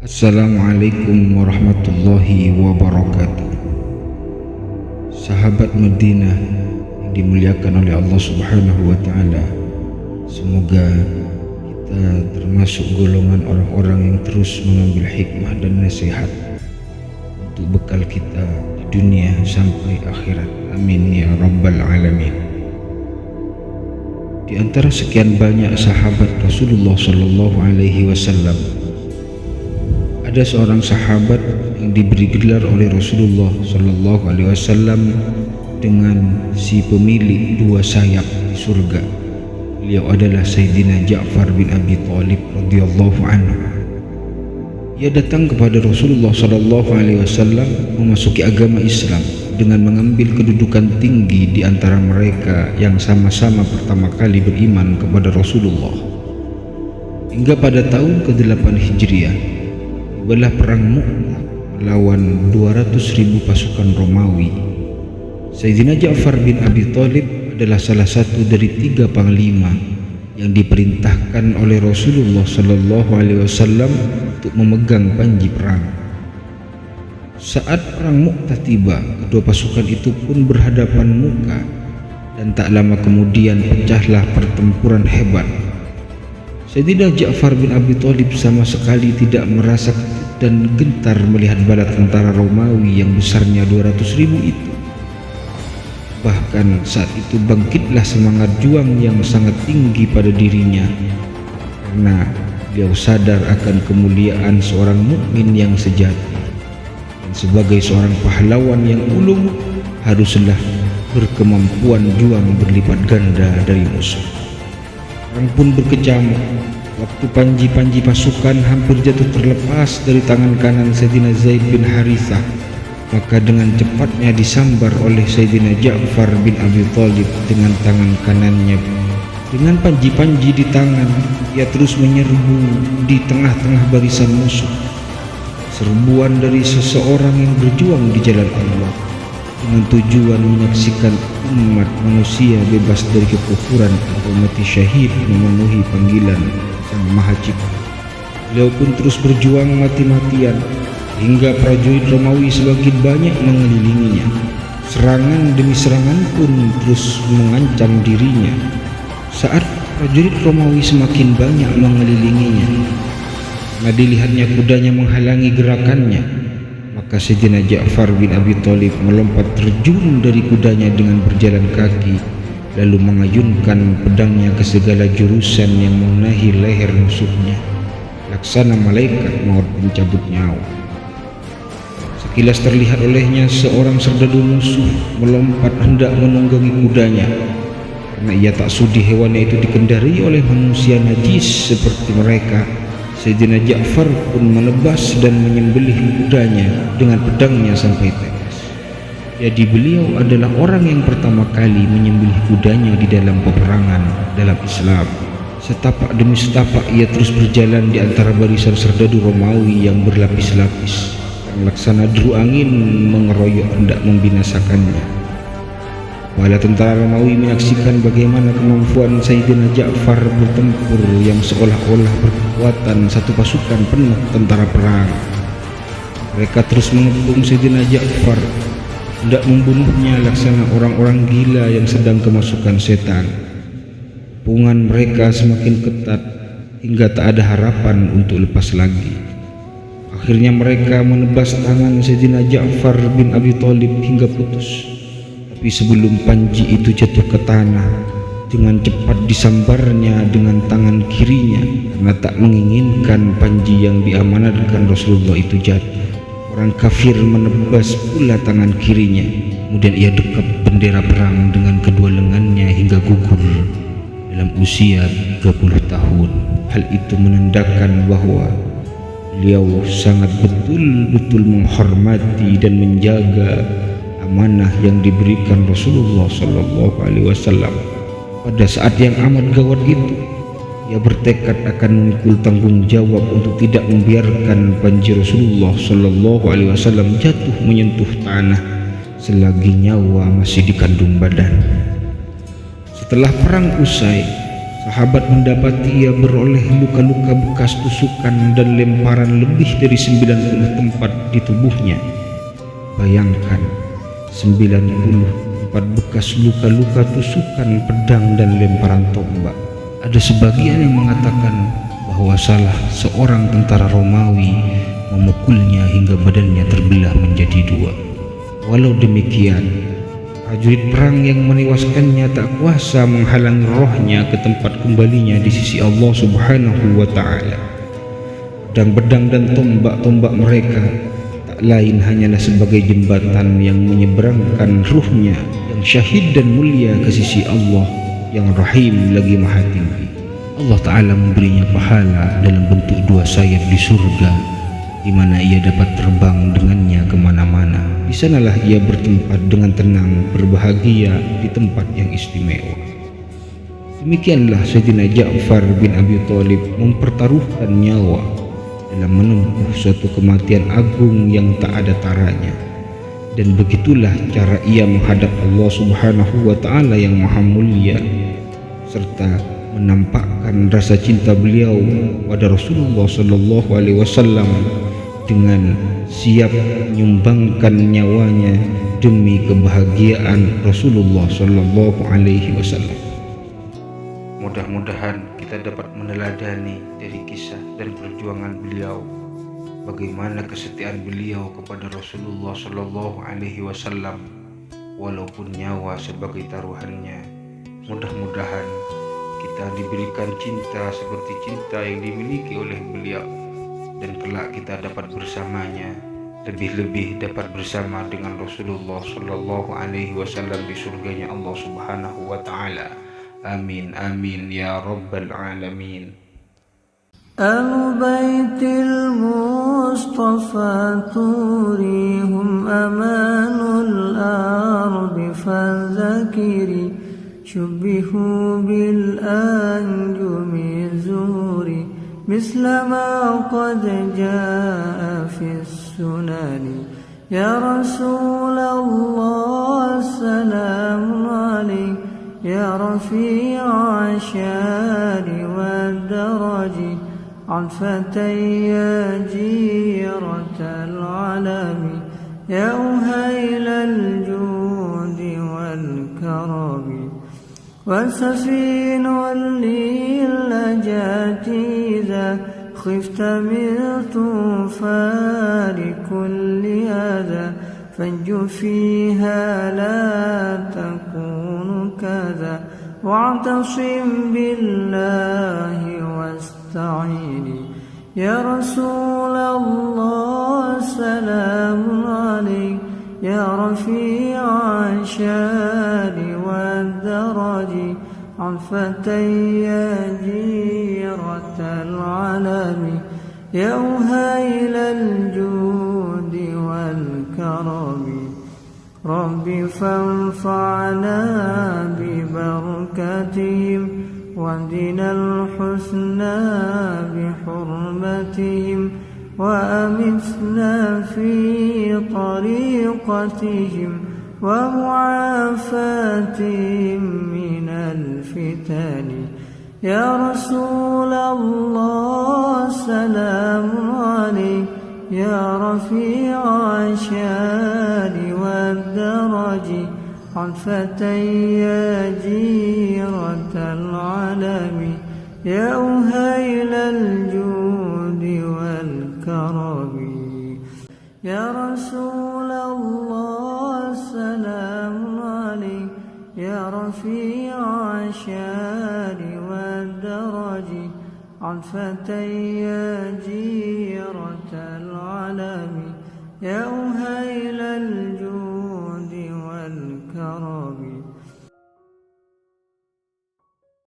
Assalamualaikum warahmatullahi wabarakatuh. Sahabat Madinah yang dimuliakan oleh Allah Subhanahu wa Ta'ala, semoga kita termasuk golongan orang-orang yang terus mengambil hikmah dan nasihat untuk bekal kita di dunia sampai akhirat. Amin ya rabbal alamin. Di antara sekian banyak sahabat Rasulullah Sallallahu Alaihi Wasallam, ada seorang sahabat yang diberi gelar oleh Rasulullah Sallallahu Alaihi Wasallam dengan si pemilik dua sayap di surga. Beliau adalah Sayyidina Ja'far bin Abi Thalib radhiyallahu anhu. Ia datang kepada Rasulullah Sallallahu Alaihi Wasallam memasuki agama Islam dengan mengambil kedudukan tinggi di antara mereka yang sama-sama pertama kali beriman kepada Rasulullah. Hingga pada tahun ke-8 Hijriah, tibalah perang Mu'tah melawan 200.000 pasukan Romawi. Sayyidina Ja'far bin Abi Thalib adalah salah satu dari 3 panglima yang diperintahkan oleh Rasulullah Sallallahu Alaihi Wasallam untuk memegang panji perang. Saat perang Mu'tah tiba, kedua pasukan itu pun berhadapan muka, dan tak lama kemudian pecahlah pertempuran hebat. Sayyidina Ja'far bin Abi Thalib sama sekali tidak merasa takut dan gentar melihat bala tentara Romawi yang besarnya 200.000 itu. Bahkan saat itu bangkitlah semangat juang yang sangat tinggi pada dirinya, karena beliau sadar akan kemuliaan seorang mukmin yang sejati. Dan sebagai seorang pahlawan yang ulung, haruslah berkemampuan juang berlipat ganda dari musuh. Perang pun berkecamuk. Waktu panji-panji pasukan hampir jatuh terlepas dari tangan kanan Sayyidina Zaid bin Harithah, maka dengan cepatnya disambar oleh Sayyidina Ja'far bin Abi Thalib dengan tangan kanannya. Dengan panji-panji di tangan, ia terus menyerbu di tengah-tengah barisan musuh. Serbuan dari seseorang yang berjuang di jalan Allah dengan tujuan menyaksikan umat manusia bebas dari kekufuran atau mati syahid memenuhi panggilan Sang Maha Cipta. Beliau pun terus berjuang mati-matian hingga prajurit Romawi semakin banyak mengelilinginya. Serangan demi serangan pun terus mengancam dirinya. Saat prajurit Romawi semakin banyak mengelilinginya, karena dilihatnya kudanya menghalangi gerakannya, maka Sayyidina Ja'far bin Abi Thalib melompat terjun dari kudanya dengan berjalan kaki, lalu mengayunkan pedangnya ke segala jurusan yang menahi leher musuhnya, laksana malaikat maut mencabut nyawa. Sekilas terlihat olehnya seorang serdadu musuh melompat hendak menunggangi kudanya, karena ia tak sudi hewannya itu dikendarai oleh manusia najis seperti mereka. Sayyidina Ja'far pun menebas dan menyembelih kudanya dengan pedangnya sampai tewas. Jadi beliau adalah orang yang pertama kali menyembelih kudanya di dalam peperangan dalam Islam. Setapak demi setapak ia terus berjalan di antara barisan serdadu Romawi yang berlapis-lapis, yang laksana deru angin mengeroyok hendak membinasakannya. Bala tentara Romawi menyaksikan bagaimana kemampuan Sayyidina Ja'far bertempur yang seolah-olah berkekuatan satu pasukan penuh tentara perang. Mereka terus mengepung Sayyidina Ja'far, hendak membunuhnya laksana orang-orang gila yang sedang kemasukan setan. Kepungan mereka semakin ketat hingga tak ada harapan untuk lepas lagi. Akhirnya mereka menebas tangan Sayyidina Ja'far bin Abi Thalib hingga putus. Tapi sebelum panji itu jatuh ke tanah, dengan cepat disambarnya dengan tangan kirinya, karena tak menginginkan panji yang diamanatkan Rasulullah itu jatuh. Orang kafir menebas pula tangan kirinya, kemudian ia dekap bendera perang dengan kedua lengannya hingga gugur dalam usia 30 tahun. Hal itu menandakan bahwa beliau sangat betul-betul menghormati dan menjaga amanah yang diberikan Rasulullah Sallallahu Alaihi Wasallam. Pada saat yang amat gawat itu, ia bertekad akan memikul tanggung jawab untuk tidak membiarkan panji Rasulullah Sallallahu Alaihi Wasallam jatuh menyentuh tanah selagi nyawa masih dikandung badan. Setelah perang usai, sahabat mendapati ia beroleh luka-luka bekas tusukan dan lemparan lebih dari 90 tempat di tubuhnya. Bayangkan, 94 bekas luka-luka tusukan pedang dan lemparan tombak. Ada sebagian yang mengatakan bahwa salah seorang tentara Romawi memukulnya hingga badannya terbelah menjadi dua. Walau demikian, prajurit perang yang menewaskannya tak kuasa menghalangi rohnya ke tempat kembalinya di sisi Allah Subhanahu wa Ta'ala. Pedang-pedang dan tombak-tombak mereka tak lain hanyalah sebagai jembatan yang menyeberangkan ruhnya yang syahid dan mulia ke sisi Allah yang Rahim lagi Maha Tinggi. Allah Ta'ala memberinya pahala dalam bentuk dua sayap di surga, di mana ia dapat terbang dengannya kemana-mana. Di sanalah ia bertempat dengan tenang, berbahagia di tempat yang istimewa. Demikianlah Sayyidina Ja'far bin Abi Thalib mempertaruhkan nyawa dalam menempuh suatu kematian agung yang tak ada taranya. Dan begitulah cara ia menghadap Allah Subhanahu wa Ta'ala yang Maha Mulia, serta menampakkan rasa cinta beliau pada Rasulullah Sallallahu Alaihi Wasallam dengan siap menyumbangkan nyawanya demi kebahagiaan Rasulullah Sallallahu Alaihi Wasallam. Mudah-mudahan kita dapat meneladani dari kisah dan perjuangan beliau, bagaimana kesetiaan beliau kepada Rasulullah Sallallahu Alaihi Wasallam walaupun nyawa sebagai taruhannya. Mudah-mudahan kita diberikan cinta seperti cinta yang dimiliki oleh beliau, dan kelak kita dapat bersamanya, lebih-lebih dapat bersama dengan Rasulullah Sallallahu Alaihi Wasallam di surganya Allah Subhanahu wa Ta'ala. Amin amin ya rabbal alamin. أهل بيت المصطفى توريهم أمان الأرض فذكري شبهوا بالأنجم الزهور مثل ما قد جاء في السنن. يا رسول الله سلام عليك يا رفيع الشان والدرج عن فتي جيرة العالم يا أهيل الجود والكرم وسفين للنجاة إذا خفت من طوفان كل هذا فانج فيها لا تكون كذا واعتصم بالله واستعيني. يا رسول الله سلام عليك يا رفيع الشان والدرج عن فتي جيرة العالم يا أهيل الجود والكرم. رب فانفعنا ببركتهم واهدنا الحسنى بحرمتهم وأمتنا في طريقتهم ومعافاتهم من الفتن. يا رسول الله سلام عليك يا رفيع الشان والدرج عن فتي جيرة العالم يا أهيل الجود والكرم. يا رسول الله سلام عليك يا رفيع الشان والدرج عن فتي جيرة العالم يا أهيل